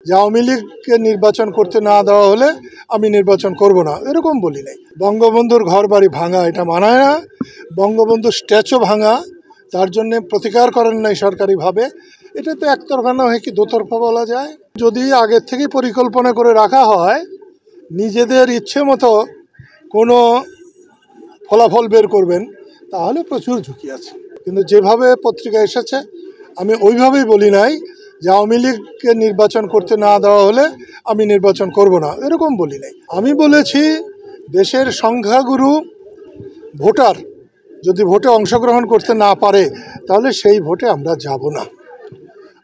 যে আওয়ামী লীগকে নির্বাচন করতে না দেওয়া হলে আমি নির্বাচন করব না, এরকম বলি নাই। বঙ্গবন্ধুর ঘর বাড়ি ভাঙা এটা মানায় না, বঙ্গবন্ধুর স্ট্যাচু ভাঙা তার জন্য প্রতিকার করেন নাই সরকারিভাবে, এটা তো একতরফা না হয়ে কি দোতরফা বলা যায়? যদি আগের থেকেই পরিকল্পনা করে রাখা হয়, নিজেদের ইচ্ছে মতো কোনো ফলাফল বের করবেন, তাহলে প্রচুর ঝুঁকি আছে। কিন্তু যেভাবে পত্রিকা এসেছে আমি ওইভাবেই বলি নাই যে আওয়ামী লীগকে নির্বাচন করতে না দেওয়া হলে আমি নির্বাচন করব না, এরকম বলি নাই। আমি বলেছি দেশের সংখ্যাগুরু ভোটার যদি ভোটে অংশগ্রহণ করতে না পারে তাহলে সেই ভোটে আমরা যাব না।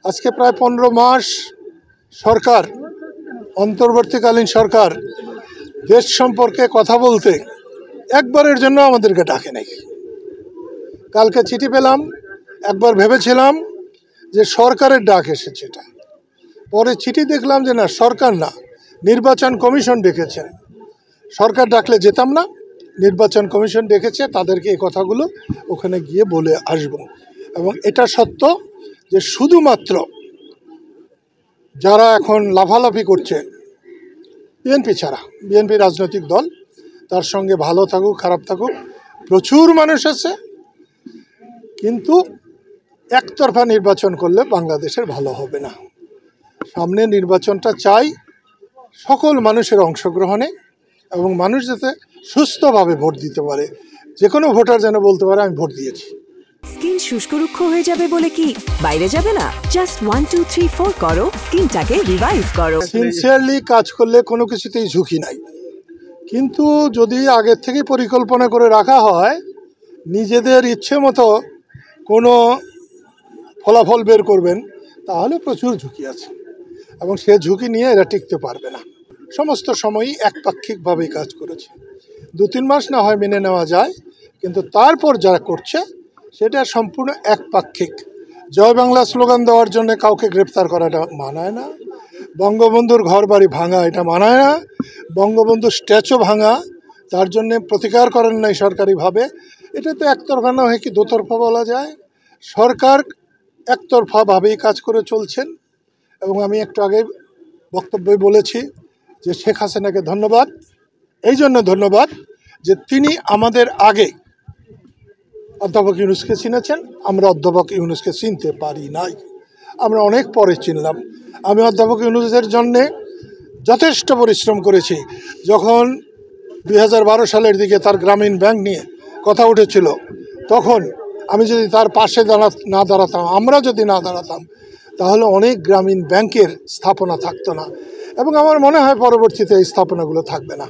আজকে প্রায় 15 মাস সরকার, অন্তর্বর্তীকালীন সরকার দেশ সম্পর্কে কথা বলতে একবারের জন্য আমাদেরকে ডাকে নাই। কালকে চিঠি পেলাম, একবার ভেবেছিলাম যে সরকারের ডাক এসেছে, এটা পরে চিঠি দেখলাম যে না, সরকার না, নির্বাচন কমিশন ডেকেছেন। সরকার ডাকলে যেতাম না, নির্বাচন কমিশন ডেকেছে, তাদেরকে এই কথাগুলো ওখানে গিয়ে বলে আসব। এবং এটা সত্য যে শুধুমাত্র যারা এখন লাফালাফি করছে বিএনপি ছাড়া, বিএনপি রাজনৈতিক দল, তার সঙ্গে ভালো থাকুক খারাপ থাকুক প্রচুর মানুষ আছে, কিন্তু একতরফা নির্বাচন করলে বাংলাদেশের ভালো হবে না। সামনে নির্বাচনটা চাই সকল মানুষের অংশগ্রহণে, এবং মানুষ যাতে সুস্থভাবে ভোট দিতে পারে, যে কোনো ভোটার যেন বলতে পারে আমি ভোট দিয়েছি। স্কিন শুষ্ক রুক্ষ হয়ে যাবে বলে কি বাইরে যাবে না? জাস্ট 1 2 3 4 করো, স্কিনটাকে রিভাইভ করো। সিনসিয়ারলি কাজ করলে কোনো কিছুতেই ঝুঁকি নাই, কিন্তু যদি আগের থেকেই পরিকল্পনা করে রাখা হয়, নিজেদের ইচ্ছে মতো কোনো ফলাফল বের করবেন, তাহলে প্রচুর ঝুঁকি আছে, এবং সে ঝুঁকি নিয়ে এরা টিকতে পারবে না। সমস্ত সময়ই একপাক্ষিকভাবেই কাজ করেছে। 2-3 মাস না হয় মেনে নেওয়া যায়, কিন্তু তারপর যারা করছে সেটা সম্পূর্ণ একপাক্ষিক। জয় বাংলা স্লোগান দেওয়ার জন্য কাউকে গ্রেপ্তার করাটা মানায় না, বঙ্গবন্ধুর ঘর বাড়ি ভাঙা এটা মানায় না, বঙ্গবন্ধুর স্ট্যাচু ভাঙা তার জন্য প্রতিকার করেন নাই সরকারিভাবে, এটা তো একতরফা না হয়ে কি দোতরফা বলা যায়? সরকার একতরফাভাবেই কাজ করে চলছেন, এবং আমি একটু আগে বক্তব্যে বলেছি যে শেখ হাসিনাকে ধন্যবাদ, এই জন্য ধন্যবাদ যে তিনি আমাদের আগে অধ্যাপক ইউনূসকে চিনেছেন, আমরা অধ্যাপক ইউনূসকে চিনতে পারি নাই, আমরা অনেক পরে চিনলাম। আমি অধ্যাপক ইউনূসের জন্যে যথেষ্ট পরিশ্রম করেছি। যখন 2012 সালের দিকে তার গ্রামীণ ব্যাংক নিয়ে কথা উঠেছিল, তখন আমি যদি তার পাশে না দাঁড়াতাম, আমরা যদি না দাঁড়াতাম, তাহলে অনেক গ্রামীণ ব্যাংকের স্থাপনা থাকতো না, এবং আমার মনে হয় পরবর্তীতে এই স্থাপনাগুলো থাকবে না।